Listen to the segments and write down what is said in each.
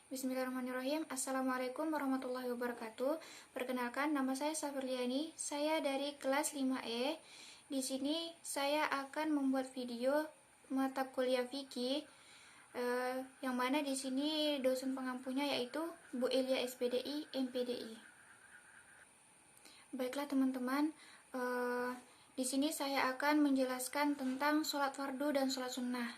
Bismillahirrahmanirrahim. Assalamualaikum warahmatullahi wabarakatuh. Perkenalkan, nama saya Safirliani. Saya dari kelas 5E. Di sini saya akan membuat video mata kuliah fikih, yang mana di sini dosen pengampunya yaitu Bu Elia SPDI MPDI. Baiklah teman-teman, di sini saya akan menjelaskan tentang sholat fardu dan sholat sunnah.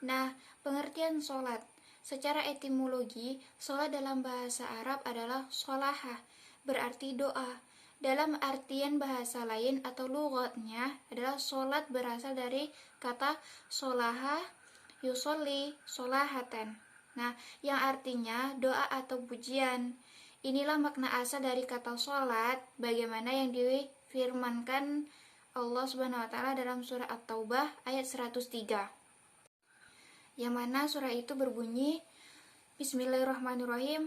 Nah, pengertian sholat. Secara etimologi, sholat dalam bahasa Arab adalah sholahah, berarti doa. Dalam artian bahasa lain atau lughatnya adalah sholat berasal dari kata sholaha, yusolli, sholahatan. Nah, yang artinya doa atau pujian. Inilah makna asal dari kata sholat, bagaimana yang difirmankan Allah Subhanahu wa taala dalam surah At-Taubah ayat 103. Yang mana surah itu berbunyi, Bismillahirrahmanirrahim,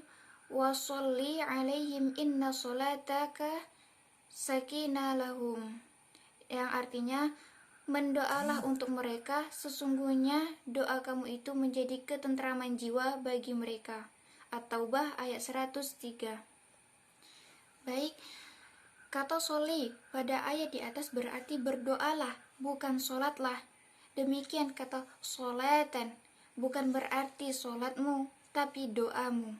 wa sholli alaihim inna sholataka sakinah lahum, yang artinya mendoalah untuk mereka, sesungguhnya doa kamu itu menjadi ketentraman jiwa bagi mereka. At-Taubah ayat 103. Baik, kata sholli pada ayat di atas berarti berdoalah, bukan sholatlah. Demikian kata sholatan, bukan berarti sholatmu, tapi doamu.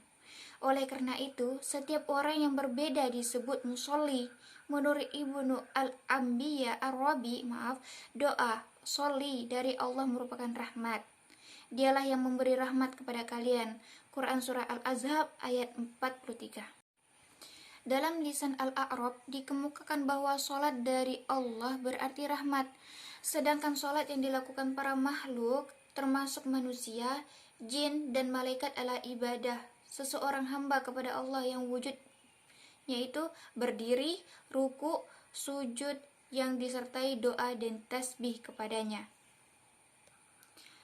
Oleh karena itu, setiap orang yang berbeda disebut musolli. Menurut Ibnu Al-Anbiya Ar-Rabi, doa, sholli dari Allah merupakan rahmat. Dialah yang memberi rahmat kepada kalian. Quran Surah Al-Ahzab ayat 43. Dalam lisan Al-A'rab dikemukakan bahwa sholat dari Allah berarti rahmat. Sedangkan sholat yang dilakukan para makhluk, termasuk manusia, jin, dan malaikat adalah ibadah seseorang hamba kepada Allah yang wujudnya itu berdiri, ruku, sujud, yang disertai doa dan tasbih kepadanya.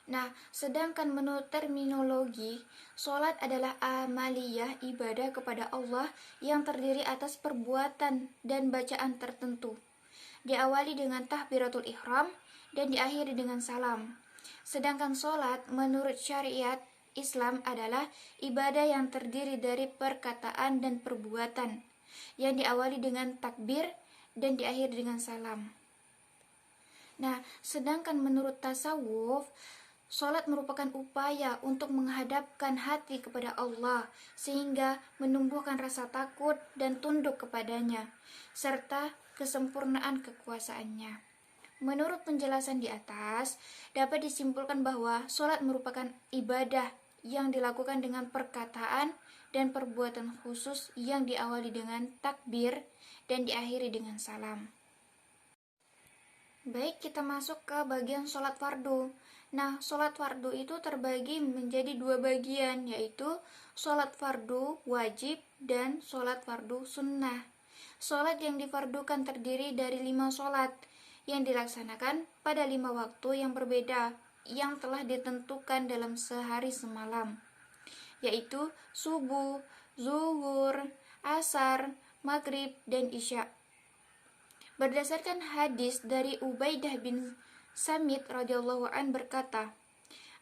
Nah, sedangkan menurut terminologi, sholat adalah amaliyah ibadah kepada Allah yang terdiri atas perbuatan dan bacaan tertentu. Diawali dengan takbiratul ihram dan diakhiri dengan salam. Sedangkan sholat menurut syariat Islam adalah ibadah yang terdiri dari perkataan dan perbuatan, yang diawali dengan takbir dan diakhiri dengan salam. Nah, sedangkan menurut tasawuf, sholat merupakan upaya untuk menghadapkan hati kepada Allah sehingga menumbuhkan rasa takut dan tunduk kepadanya, serta kesempurnaan kekuasaannya. Menurut penjelasan di atas, dapat disimpulkan bahwa sholat merupakan ibadah yang dilakukan dengan perkataan dan perbuatan khusus yang diawali dengan takbir dan diakhiri dengan salam. Baik, kita masuk ke bagian sholat fardu. Nah, sholat fardu itu terbagi menjadi dua bagian, yaitu sholat fardu wajib dan sholat fardu sunnah. Sholat yang difardukan terdiri dari 5 sholat yang dilaksanakan pada 5 waktu yang berbeda yang telah ditentukan dalam sehari semalam, yaitu subuh, zuhur, asar, maghrib, dan isya. Berdasarkan hadis dari Ubaidah bin Samit radhiyallahu an berkata,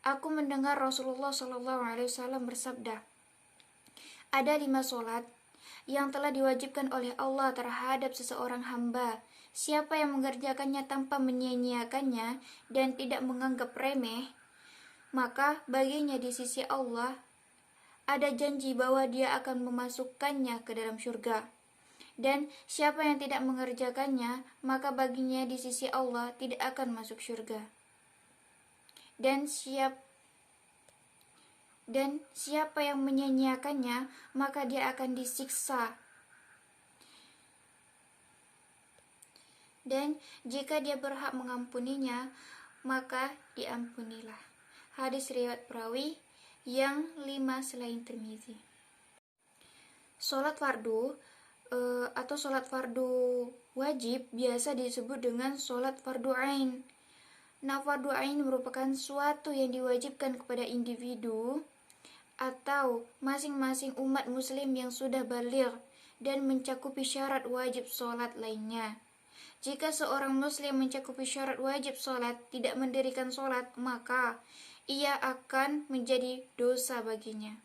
aku mendengar Rasulullah SAW bersabda, ada 5 sholat yang telah diwajibkan oleh Allah terhadap seseorang hamba. Siapa yang mengerjakannya tanpa menyia-nyiakannya dan tidak menganggap remeh, maka baginya di sisi Allah ada janji bahwa dia akan memasukkannya ke dalam surga. Dan siapa yang tidak mengerjakannya, maka baginya di sisi Allah tidak akan masuk surga. Dan siapa yang menyia-nyiakannya, maka dia akan disiksa. Dan jika dia berhak mengampuninya, maka diampunilah. Hadis riwayat perawi yang 5 selain Tirmizi. Sholat fardu atau sholat fardu wajib biasa disebut dengan sholat fardu ain. Nah, fardu ain merupakan suatu yang diwajibkan kepada individu atau masing-masing umat muslim yang sudah baligh dan mencakupi syarat wajib sholat lainnya. Jika seorang muslim mencakupi syarat wajib sholat tidak mendirikan sholat, maka ia akan menjadi dosa baginya.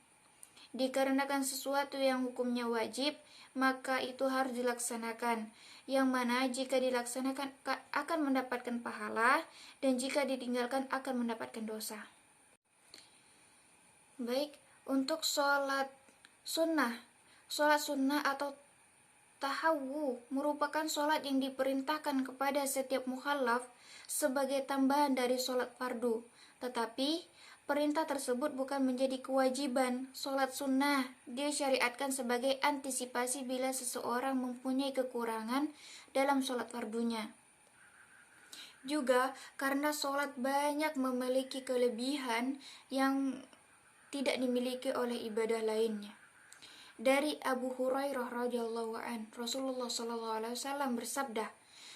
Dikarenakan sesuatu yang hukumnya wajib, maka itu harus dilaksanakan. Yang mana jika dilaksanakan akan mendapatkan pahala, dan jika ditinggalkan akan mendapatkan dosa. Baik, untuk sholat sunnah. Sholat sunnah atau tahawu merupakan sholat yang diperintahkan kepada setiap mukallaf sebagai tambahan dari sholat fardu. Tetapi perintah tersebut bukan menjadi kewajiban. Sholat sunnah disyariatkan sebagai antisipasi bila seseorang mempunyai kekurangan dalam sholat fardunya. Juga karena sholat banyak memiliki kelebihan yang tidak dimiliki oleh ibadah lainnya. Dari Abu Hurairah radhiyallahu an, Rasulullah sallallahu alaihi wasallam bersabda,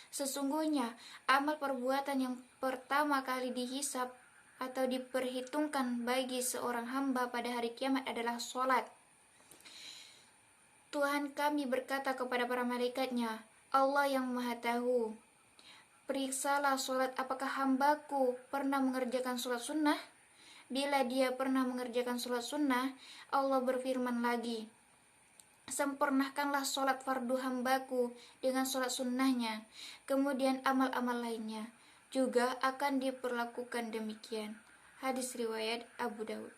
sesungguhnya amal perbuatan yang pertama kali dihisab atau diperhitungkan bagi seorang hamba pada hari kiamat adalah sholat. Tuhan kami berkata kepada para malaikatnya, Allah yang maha tahu, periksalah sholat apakah hambaku pernah mengerjakan sholat sunnah. Bila dia pernah mengerjakan sholat sunnah, Allah berfirman lagi, sempurnakanlah sholat fardu hambaku dengan sholat sunnahnya, kemudian amal-amal lainnya juga akan diperlakukan demikian. Hadis riwayat Abu Daud.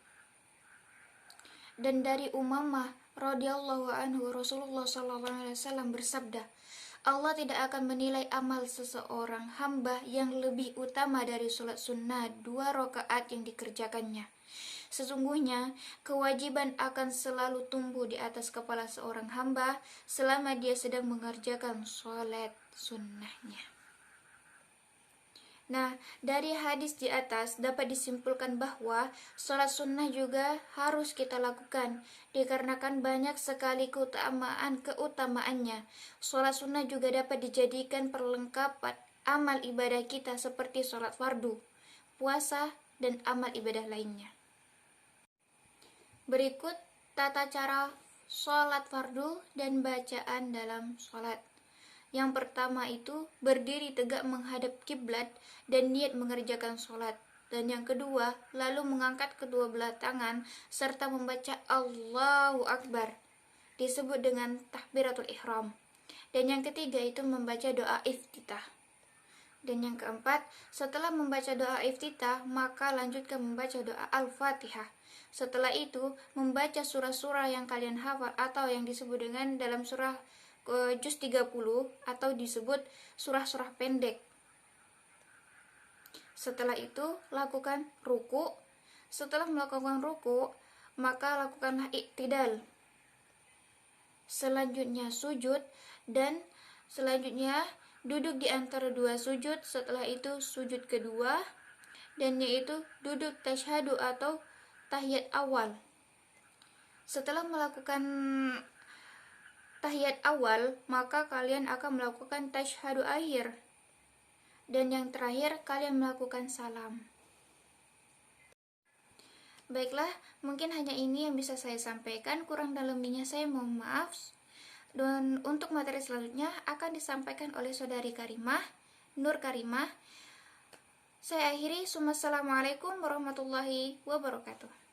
Dan dari Umamah radhiyallahu anhu, Rasulullah sallallahu alaihi wasallam bersabda, Allah tidak akan menilai amal seseorang hamba yang lebih utama dari sholat sunnah 2 rakaat yang dikerjakannya. Sesungguhnya kewajiban akan selalu tumbuh di atas kepala seorang hamba selama dia sedang mengerjakan sholat sunnahnya. Nah, dari hadis di atas dapat disimpulkan bahwa sholat sunnah juga harus kita lakukan, dikarenakan banyak sekali keutamaannya. Sholat sunnah juga dapat dijadikan perlengkapan amal ibadah kita seperti sholat fardu, puasa, dan amal ibadah lainnya. Berikut tata cara sholat fardu dan bacaan dalam sholat. Yang pertama itu berdiri tegak menghadap kiblat dan niat mengerjakan sholat. Dan yang kedua, lalu mengangkat kedua belah tangan serta membaca Allahu Akbar, disebut dengan takbiratul ihram. Dan yang ketiga itu membaca doa iftitah. Dan yang keempat, setelah membaca doa iftitah, maka lanjutkan membaca doa Al-Fatihah. Setelah itu, membaca surah-surah yang kalian hafal atau yang disebut dengan dalam surah juz 30 atau disebut surah-surah pendek. Setelah itu lakukan ruku. Setelah melakukan ruku, maka lakukanlah iktidal. Selanjutnya sujud, dan selanjutnya duduk di antara 2 sujud. Setelah itu sujud kedua, dan yaitu duduk tasyahud atau tahiyat awal. Setelah melakukan tahiyat awal, maka kalian akan melakukan tasyahud akhir. Dan yang terakhir, kalian melakukan salam. Baiklah, mungkin hanya ini yang bisa saya sampaikan. Kurang dan lebihnya saya mohon maaf. Dan untuk materi selanjutnya akan disampaikan oleh saudari Karimah, Nur Karimah. Saya akhiri. Wassalamualaikum warahmatullahi wabarakatuh.